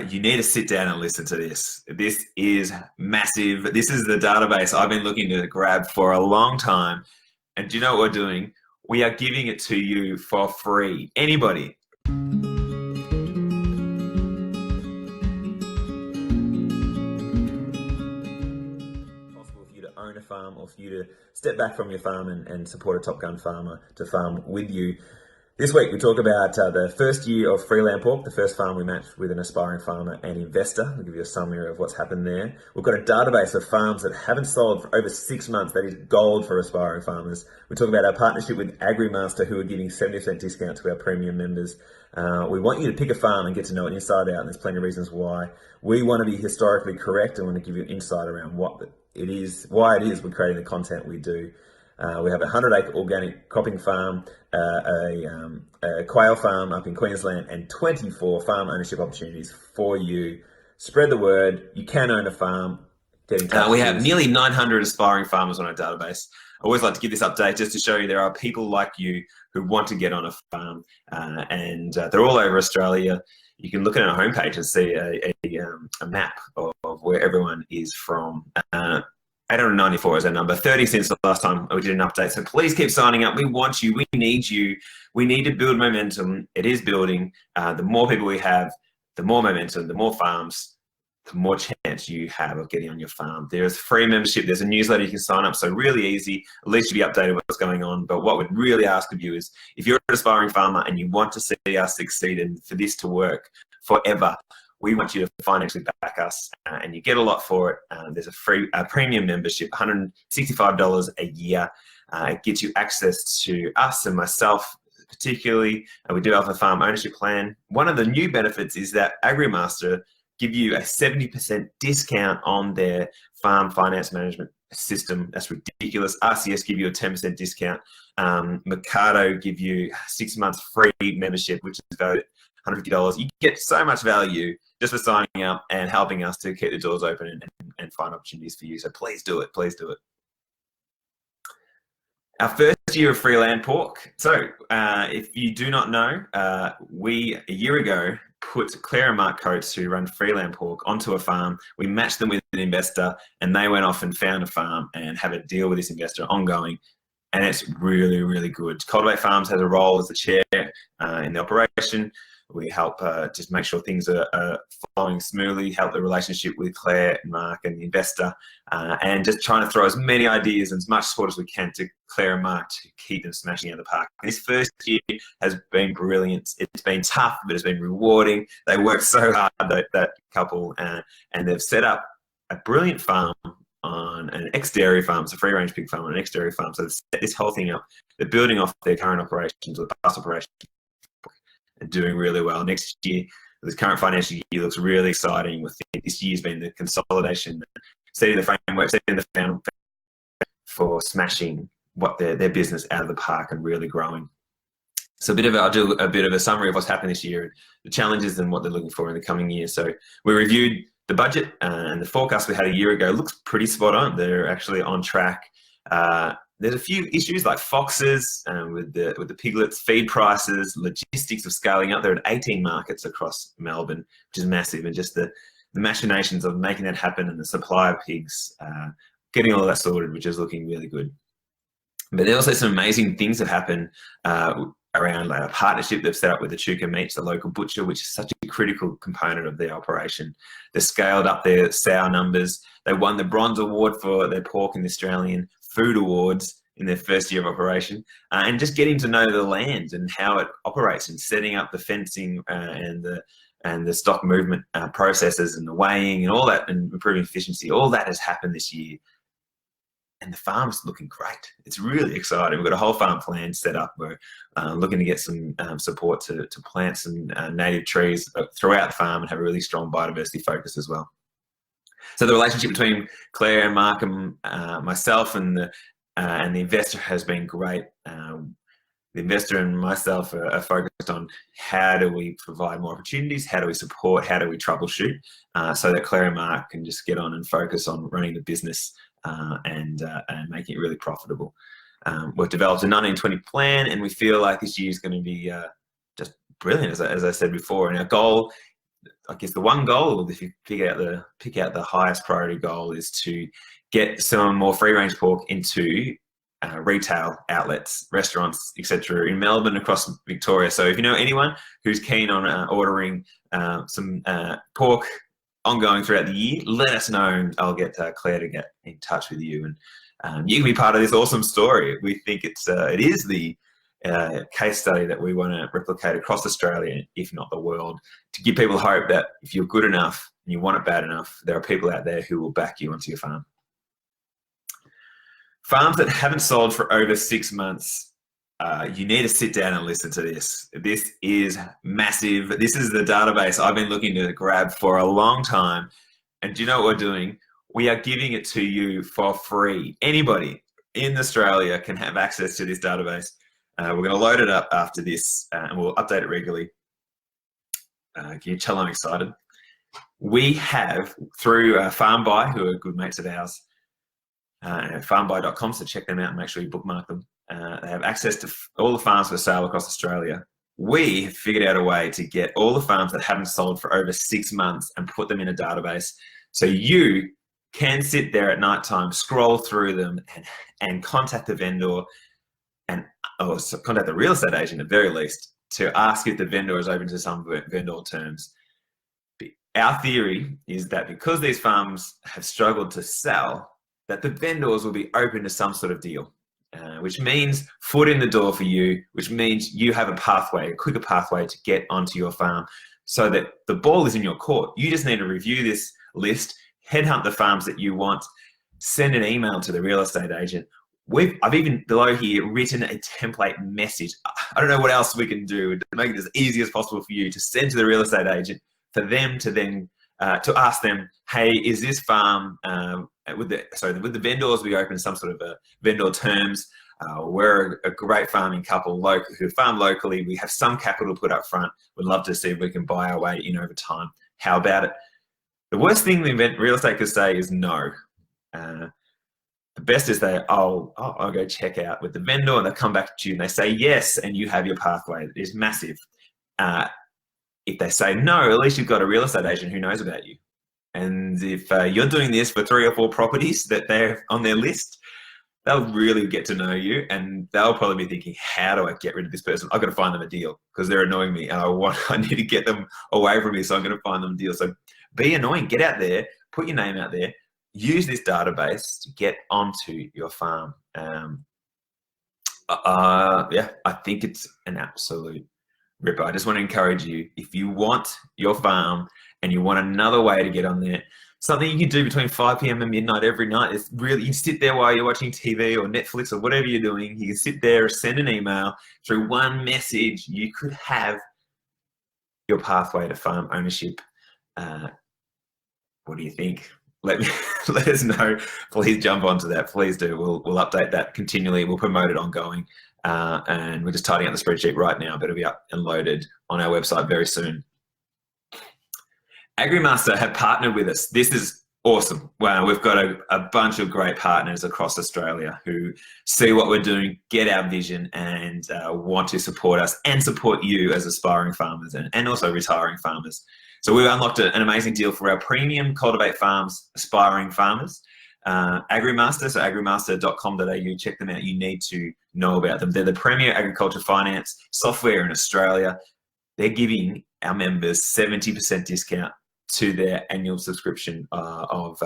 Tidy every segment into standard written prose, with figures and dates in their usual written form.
you need to sit down and listen to this. This is massive. This is the database I've been looking to grab for a long time. And do you know what we're doing? We are giving it to you for free. Anybody. Possible for you to own a farm or for you to step back from your farm and support a Top Gun farmer to farm with you. This week we talk about the first year of Freeland Pork, the first farm we matched with an aspiring farmer and investor. I'll give you a summary of what's happened there. We've got a database of farms that haven't sold for over 6 months. That is gold for aspiring farmers. We talk about our partnership with Agrimaster, who are giving 70% discount to our premium members. We want you to pick a farm and get to know it inside out, and there's plenty of reasons why. We want to be historically correct and want to give you insight around what it is, why it is we're creating the content we do. We have a 100-acre organic cropping farm, a quail farm up in Queensland, and 24 farm ownership opportunities for you. Spread the word. You can own a farm. Get in touch. We have nearly 900 aspiring farmers on our database. I always like to give this update just to show you there are people like you who want to get on a farm, and they're all over Australia. You can look at our homepage and see a map of where everyone is from. 894 is our number, 30 since the last time we did an update. So please keep signing up. We want you. We need you. We need to build momentum. It is building. The more people we have, the more momentum, the more farms, the more chance you have of getting on your farm. There's free membership. There's a newsletter you can sign up. So really easy. At least you'll be updated with what's going on. But what we'd really ask of you is if you're an aspiring farmer and you want to see us succeed and for this to work forever, we want you to financially back us, and you get a lot for it. There's a free premium membership, $165 a year. It gets you access to us and myself particularly. We do have a farm ownership plan. One of the new benefits is that Agrimaster give you a 70% discount on their farm finance management system. That's ridiculous. RCS give you a 10% discount. Mercado give you 6 months free membership, which is about $150. You get so much value just for signing up and helping us to keep the doors open and find opportunities for you. So please do it. Please do it. Our first year of Freeland Pork. So if you do not know, we a year ago put Claire and Mark Coates, who run Freeland Pork, onto a farm. We matched them with an investor, and they went off and found a farm and have a deal with this investor ongoing. And it's really, really good. Cultivate Farms has a role as the chair in the operation. We help just make sure things are flowing smoothly, help the relationship with Claire and Mark and the investor, and just trying to throw as many ideas and as much support as we can to Claire and Mark to keep them smashing out of the park. This first year has been brilliant. It's been tough, but it's been rewarding. They worked so hard, that couple, and they've set up a brilliant farm on an ex-dairy farm. It's a free-range pig farm on an ex-dairy farm. So they've set this whole thing up. They're building off their current operations or past operations, and doing really well. Next year, this current financial year looks really exciting. With this year's been the consolidation, setting the framework, setting the foundation for smashing what their business out of the park and really growing. So I'll do a bit of a summary of what's happened this year, and the challenges and what they're looking for in the coming year. So we reviewed the budget, and the forecast we had a year ago looks pretty spot on. They're actually on track. There's a few issues like foxes with the piglets, feed prices, logistics of scaling up. They're at 18 markets across Melbourne, which is massive, and just the machinations of making that happen and the supply of pigs, getting all that sorted, which is looking really good. But there's also some amazing things that happen around like a partnership they've set up with the Chuka Meats, the local butcher, which is such a critical component of their operation. They've scaled up their sow numbers. They won the Bronze Award for their pork in the Australian Food Awards in their first year of operation, and just getting to know the land and how it operates, and setting up the fencing and the stock movement processes and the weighing and all that, and improving efficiency. All that has happened this year, and the farm's looking great. It's really exciting. We've got a whole farm plan set up. We're looking to get some support to plant some native trees throughout the farm and have a really strong biodiversity focus as well. So the relationship between Claire and Mark and myself and the investor has been great. The investor and myself are focused on how do we provide more opportunities, how do we support, how do we troubleshoot, so that Claire and Mark can just get on and focus on running the business and making it really profitable. We've developed a 19-20 plan, and we feel like this year is going to be just brilliant, as I said before. And our goal I guess the one goal, if you pick out the highest priority goal, is to get some more free range pork into retail outlets, restaurants, etc. in Melbourne, across Victoria. So if you know anyone who's keen on ordering some pork ongoing throughout the year, let us know, and I'll get Claire to get in touch with you, and you can be part of this awesome story. We think it is the case study that we want to replicate across Australia, if not the world, to give people hope that if you're good enough and you want it bad enough, there are people out there who will back you onto your farm. Farms that haven't sold for over 6 months, you need to sit down and listen to this. This is massive. This is the database I've been looking to grab for a long time. And do you know what we're doing? We are giving it to you for free. Anybody in Australia can have access to this database. We're going to load it up after this, and we'll update it regularly. Can you tell I'm excited? We have, through FarmBuy, who are good mates of ours, farmbuy.com, so check them out and make sure you bookmark them. They have access to all the farms for sale across Australia. We have figured out a way to get all the farms that haven't sold for over 6 months and put them in a database. So you can sit there at night time, scroll through them, and contact the vendor, or contact the real estate agent at the very least, to ask if the vendor is open to some vendor terms. Our theory is that because these farms have struggled to sell, that the vendors will be open to some sort of deal, which means foot in the door for you, which means you have a pathway, a quicker pathway to get onto your farm, so that the ball is in your court. You just need to review this list, headhunt the farms that you want, send an email to the real estate agent. I've even below here written a template message. I don't know what else we can do to make it as easy as possible for you to send to the real estate agent, for them to then to ask them, hey, is this farm with the vendors, we open some sort of a vendor terms. We're a great farming couple who farm locally. We have some capital put up front. We'd love to see if we can buy our way in over time. How about it? The worst thing the real estate could say is no. The best is I'll go check out with the vendor, and they'll come back to you and they say yes, and you have your pathway. It is massive. If they say no, at least you've got a real estate agent who knows about you. And if you're doing this for 3 or 4 properties that they're on their list, they'll really get to know you, and they'll probably be thinking, how do I get rid of this person? I've got to find them a deal because they're annoying me, and I need to get them away from me, so I'm going to find them a deal. So be annoying, get out there, put your name out there, use this database to get onto your farm. Yeah, I think it's an absolute ripper. I just want to encourage you, if you want your farm and you want another way to get on there, something you can do between 5 p.m. and midnight every night. It's really, you sit there while you're watching TV or Netflix or whatever you're doing. You can sit there, send an email. Through one message, you could have your pathway to farm ownership. What do you think? Let us know. Please jump onto that. Please do. We'll update that continually. We'll promote it ongoing. And we're just tidying up the spreadsheet right now, but it'll be up and loaded on our website very soon. Agrimaster have partnered with us. This is awesome. Wow, we've got a bunch of great partners across Australia who see what we're doing, get our vision, and want to support us and support you as aspiring farmers and also retiring farmers. So we've unlocked an amazing deal for our premium Cultivate Farms aspiring farmers. Agrimaster, so agrimaster.com.au, check them out. You need to know about them. They're the premier agriculture finance software in Australia. They're giving our members 70% discount to their annual subscription of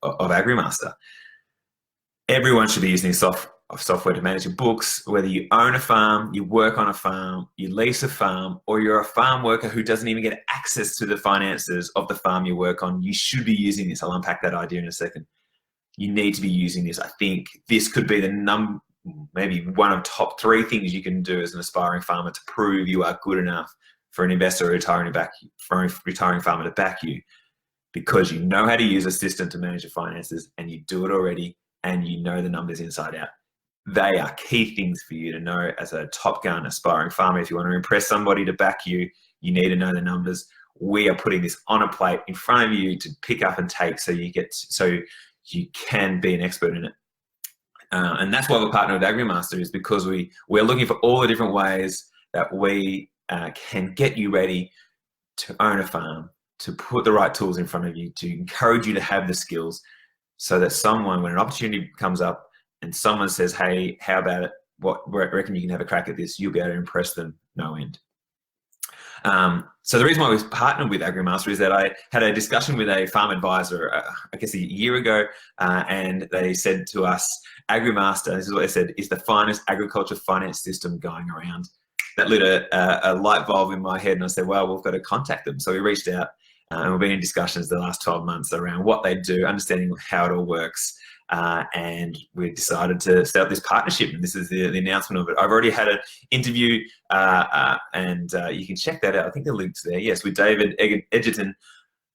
Agrimaster. Everyone should be using software to manage your books, whether you own a farm, you work on a farm, you lease a farm, or you're a farm worker who doesn't even get access to the finances of the farm you work on. You should be using this. I'll unpack that idea in a second. You need to be using this. I think this could be maybe one of top 3 things you can do as an aspiring farmer to prove you are good enough for an investor or retiring farmer to back you, because you know how to use a system to manage your finances and you do it already and you know the numbers inside out. They are key things for you to know as a Top Gun aspiring farmer. If you want to impress somebody to back you, you need to know the numbers. We are putting this on a plate in front of you to pick up and take, so you can be an expert in it. And that's why we're partnered with Agrimaster, is because we're looking for all the different ways that we can get you ready to own a farm to put the right tools in front of you, to encourage you to have the skills, so that someone, when an opportunity comes up and someone says, hey, how about it? What reckon you can have a crack at this? You'll be able to impress them no end. So the reason why we partnered with Agrimaster is that I had a discussion with a farm advisor, I guess a year ago, and they said to us, Agrimaster, this is what they said, is the finest agriculture finance system going around. That lit a light bulb in my head, and I said, well, we've got to contact them. So we reached out, and we've been in discussions the last 12 months around what they do, understanding how it all works. And we decided to set up this partnership, and this is the announcement of it. I've already had an interview, and you can check that out. I think the link's there. Yes, with David Edgerton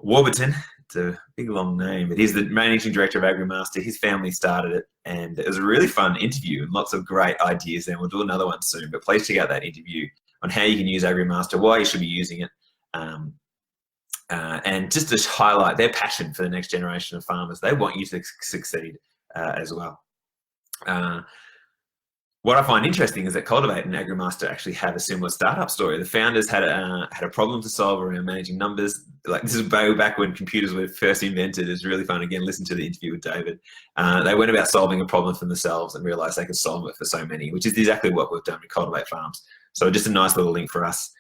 Warburton. It's a big long name, but he's the managing director of Agrimaster. His family started it, and it was a really fun interview and lots of great ideas. And we'll do another one soon. But please check out that interview on how you can use Agrimaster, why you should be using it. And just to highlight their passion for the next generation of farmers. They want you to succeed as well. What I find interesting is that Cultivate and Agrimaster actually have a similar startup story. The founders had a problem to solve around managing numbers. Like, this is way back when computers were first invented. It's really fun. Again, listen to the interview with David. They went about solving a problem for themselves and realized they could solve it for so many, which is exactly what we've done with Cultivate Farms. So just a nice little link for us.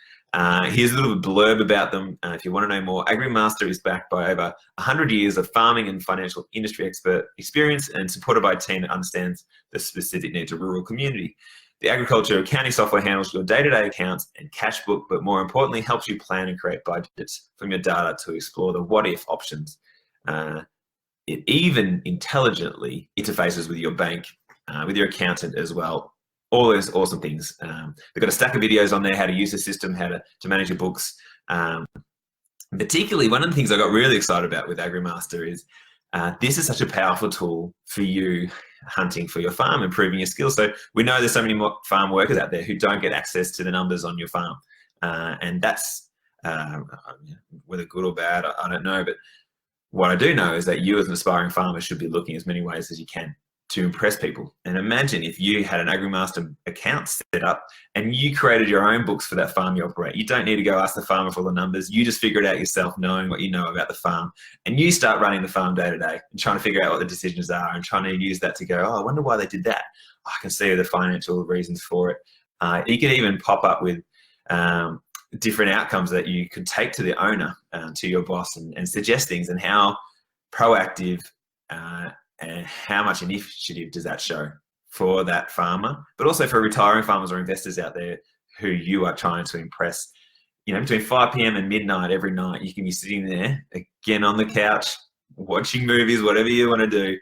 Here's a little blurb about them. If you want to know more, Agrimaster is backed by over 100 years of farming and financial industry expert experience and supported by a team that understands the specific needs of rural community. The agriculture accounting software handles your day-to-day accounts and cash book, but more importantly, helps you plan and create budgets from your data to explore the what-if options. It even intelligently interfaces with your bank, with your accountant as well. All those awesome things. They've got a stack of videos on there, how to use the system, how to manage your books. Particularly, one of the things I got really excited about with Agrimaster is this is such a powerful tool for you hunting for your farm, improving your skills. So we know there's so many more farm workers out there who don't get access to the numbers on your farm. And that's, whether good or bad, I don't know. But what I do know is that you as an aspiring farmer should be looking as many ways as you can to impress people. And imagine if you had an Agrimaster account set up and you created your own books for that farm you operate. You don't need to go ask the farmer for the numbers. You just figure it out yourself, knowing what you know about the farm. And you start running the farm day to day and trying to figure out what the decisions are and trying to use that to go, oh, I wonder why they did that. Oh, I can see the financial reasons for it. You can even pop up with different outcomes that you could take to the owner, to your boss, and suggest things, and how proactive and how much initiative does that show for that farmer, but also for retiring farmers or investors out there who you are trying to impress. You know, between 5 p.m. and midnight every night, you can be sitting there again on the couch, watching movies, whatever you want to do.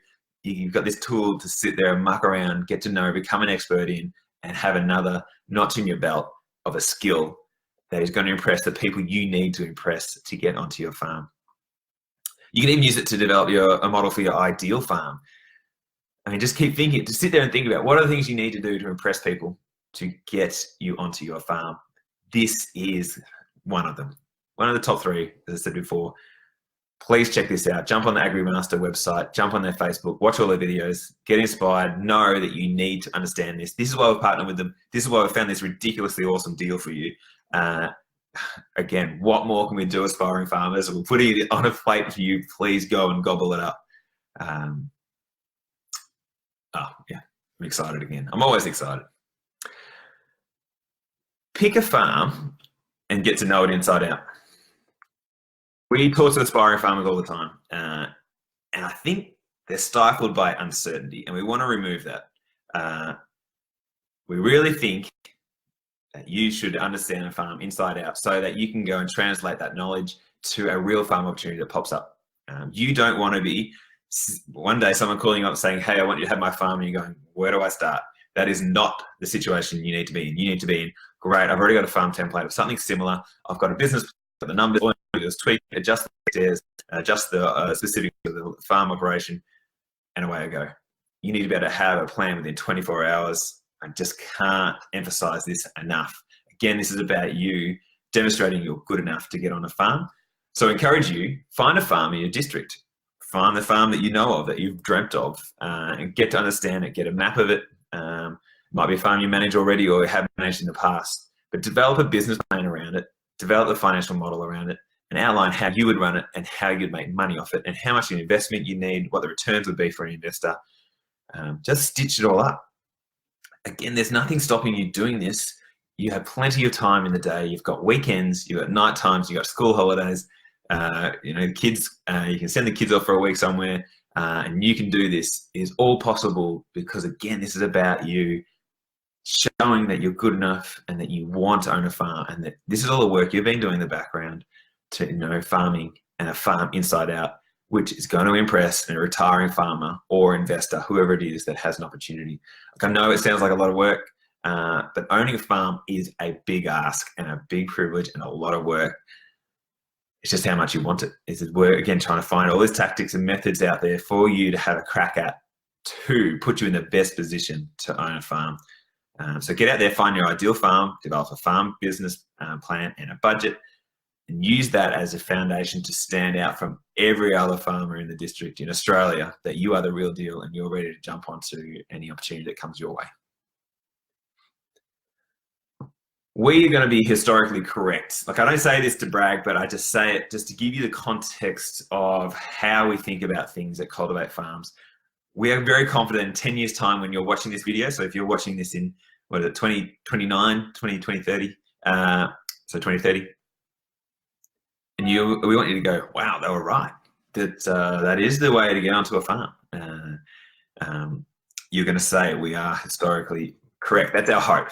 You've got this tool to sit there and muck around, get to know, become an expert in, and have another notch in your belt of a skill that is going to impress the people you need to impress to get onto your farm. You can even use it to develop a model for your ideal farm. I mean, just keep thinking, just sit there and think about what are the things you need to do to impress people to get you onto your farm. This is one of them. One of the top 3, as I said before. Please check this out. Jump on the Agrimaster website, jump on their Facebook, watch all their videos, get inspired, know that you need to understand this. This is why we've partnered with them. This is why we found this ridiculously awesome deal for you. Again, what more can we do, aspiring farmers? We're putting it on a plate for you. Please go and gobble it up. Oh, yeah, I'm excited again. I'm always excited. Pick a farm and get to know it inside out. We talk to aspiring farmers all the time, and I think they're stifled by uncertainty, and we want to remove that. We really think that you should understand a farm inside out so that you can go and translate that knowledge to a real farm opportunity that pops up. You don't want to be one day someone calling you up saying, hey, I want you to have my farm, and you're going, where do I start? That is not the situation you need to be in. You need to be in, great, I've already got a farm template of something similar. I've got a business, got the numbers, all I do is tweak, adjust the stairs, adjust the specifics of the farm operation, and away I go. You need to be able to have a plan within 24 hours. I just can't emphasize this enough. Again, this is about you demonstrating you're good enough to get on a farm. So I encourage you, find a farm in your district. Find the farm that you know of, that you've dreamt of, and get to understand it, get a map of it. Might be a farm you manage already or have managed in the past, but develop a business plan around it, develop a financial model around it, and outline how you would run it and how you'd make money off it and how much investment you need, what the returns would be for an investor. Just stitch it all up. Again, there's nothing stopping you doing this. You have plenty of time in the day. You've got weekends, you've got night times, you've got school holidays. The kids, you can send the kids off for a week somewhere, and you can do this. It is all possible because, again, this is about you showing that you're good enough and that you want to own a farm, and that this is all the work you've been doing in the background to know farming and a farm inside out, which is going to impress a retiring farmer or investor, whoever it is that has an opportunity. Like, I know it sounds like a lot of work, but owning a farm is a big ask and a big privilege and a lot of work. It's just how much you want it. It's work, again, trying to find all these tactics and methods out there for you to have a crack at to put you in the best position to own a farm. So get out there, find your ideal farm, develop a farm business plan and a budget, and use that as a foundation to stand out from every other farmer in the district in Australia, that you are the real deal and you're ready to jump onto any opportunity that comes your way. We are going to be historically correct. Like, I don't say this to brag, but I just say it just to give you the context of how we think about things at Cultivate Farms. We are very confident in 10 years' time when you're watching this video. So if you're watching this in, 2029, 2030, so 2030, and we want you to go, wow, they were right. That is the way to get onto a farm. You're going to say we are historically correct. That's our hope.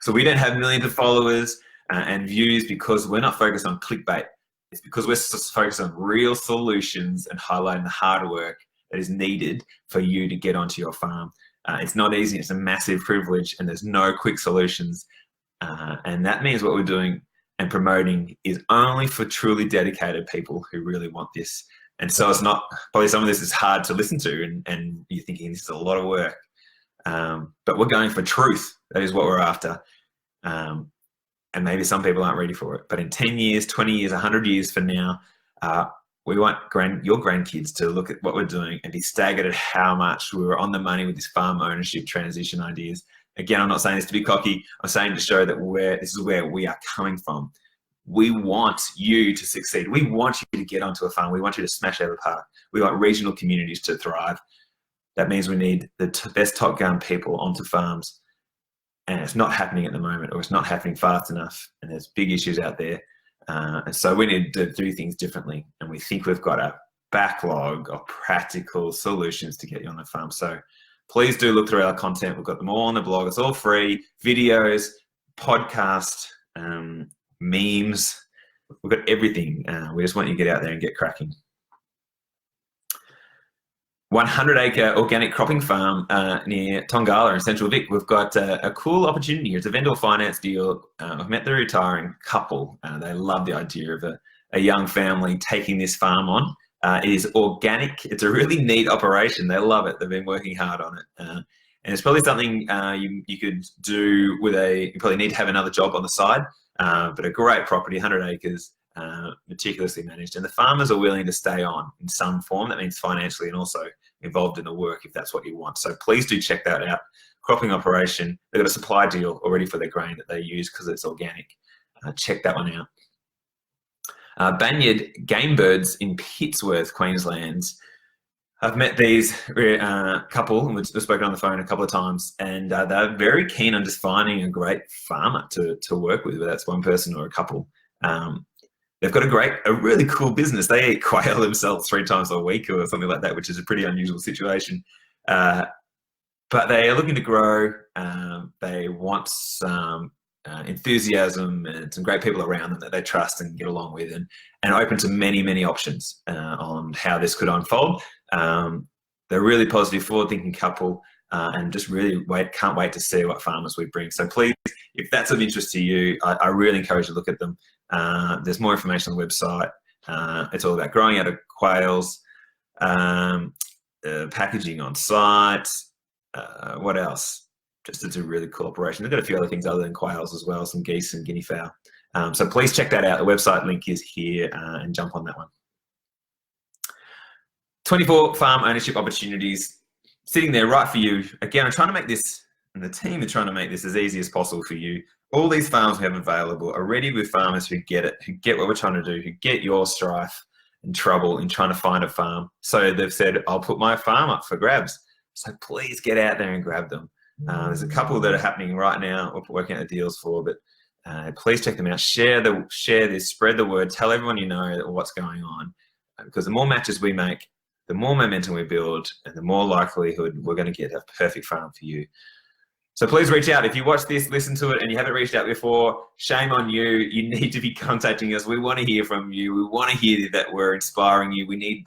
So we don't have millions of followers and views because we're not focused on clickbait. It's because we're focused on real solutions and highlighting the hard work that is needed for you to get onto your farm. It's not easy. It's a massive privilege, and there's no quick solutions. And that means what we're doing and promoting is only for truly dedicated people who really want this. And so it's not, probably some of this is hard to listen to, and you're thinking this is a lot of work. But we're going for truth. That is what we're after. And maybe some people aren't ready for it. But in 10 years, 20 years, 100 years from now, we want your grandkids to look at what we're doing and be staggered at how much we were on the money with this farm ownership transition ideas. Again, I'm not saying this to be cocky. I'm saying to show that this is where we are coming from. We want you to succeed. We want you to get onto a farm. We want you to smash out of the park. We want regional communities to thrive. That means we need the best top gun people onto farms. And it's not happening at the moment, or it's not happening fast enough. And there's big issues out there. And so we need to do things differently. And we think we've got a backlog of practical solutions to get you on the farm. So please do look through our content. We've got them all on the blog. It's all free. Videos, podcast, memes. We've got everything. We just want you to get out there and get cracking. 100-acre organic cropping farm near Tongala in Central Vic. We've got a cool opportunity here. It's a vendor finance deal. I've met the retiring couple. They love the idea of a young family taking this farm on. It is organic. It's a really neat operation. They love it. They've been working hard on it. And it's probably something you could do with you probably need to have another job on the side, but a great property, 100 acres. Meticulously managed, and the farmers are willing to stay on in some form. That means financially and also involved in the work if that's what you want. So please do check that out. Cropping operation. They've got a supply deal already for their grain that they use because it's organic. Check that one out. Banyard game birds in Pittsworth, Queensland. I've met these couple, and we've spoken on the phone a couple of times, and they're very keen on just finding a great farmer to work with, whether that's one person or a couple. They've got a really cool business. They eat quail themselves 3 times a week or something like that, which is a pretty unusual situation. But they are looking to grow. They want some enthusiasm and some great people around them that they trust and get along with, and open to many, many options on how this could unfold. They're a really positive, forward-thinking couple, and just really can't wait to see what farmers we bring. So please, if that's of interest to you, I really encourage you to look at them. There's more information on the website. It's all about growing out of quails, packaging on site. What else? It's a really cool operation. They've got a few other things other than quails as well, some geese and guinea fowl. So please check that out. The website link is here, and jump on that one. 24 farm ownership opportunities sitting there right for you. Again, I'm trying to make this and the team are trying to make this as easy as possible for you. All these farms we have available are ready with farmers who get it, who get what we're trying to do, who get your strife and trouble in trying to find a farm. So they've said, I'll put my farm up for grabs. So please get out there and grab them. There's a couple that are happening right now we're working out the deals for, but please check them out. Share this, spread the word, tell everyone you know what's going on. Because the more matches we make, the more momentum we build, and the more likelihood we're going to get a perfect farm for you. So please reach out. If you watch this, listen to it, and you haven't reached out before, shame on you. You need to be contacting us. We want to hear from you. We want to hear that we're inspiring you. We need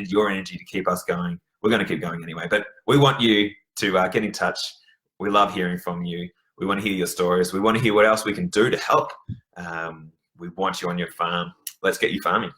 your energy to keep us going. We're going to keep going anyway, but we want you to get in touch. We love hearing from you. We want to hear your stories. We want to hear what else we can do to help. We want you on your farm. Let's get you farming.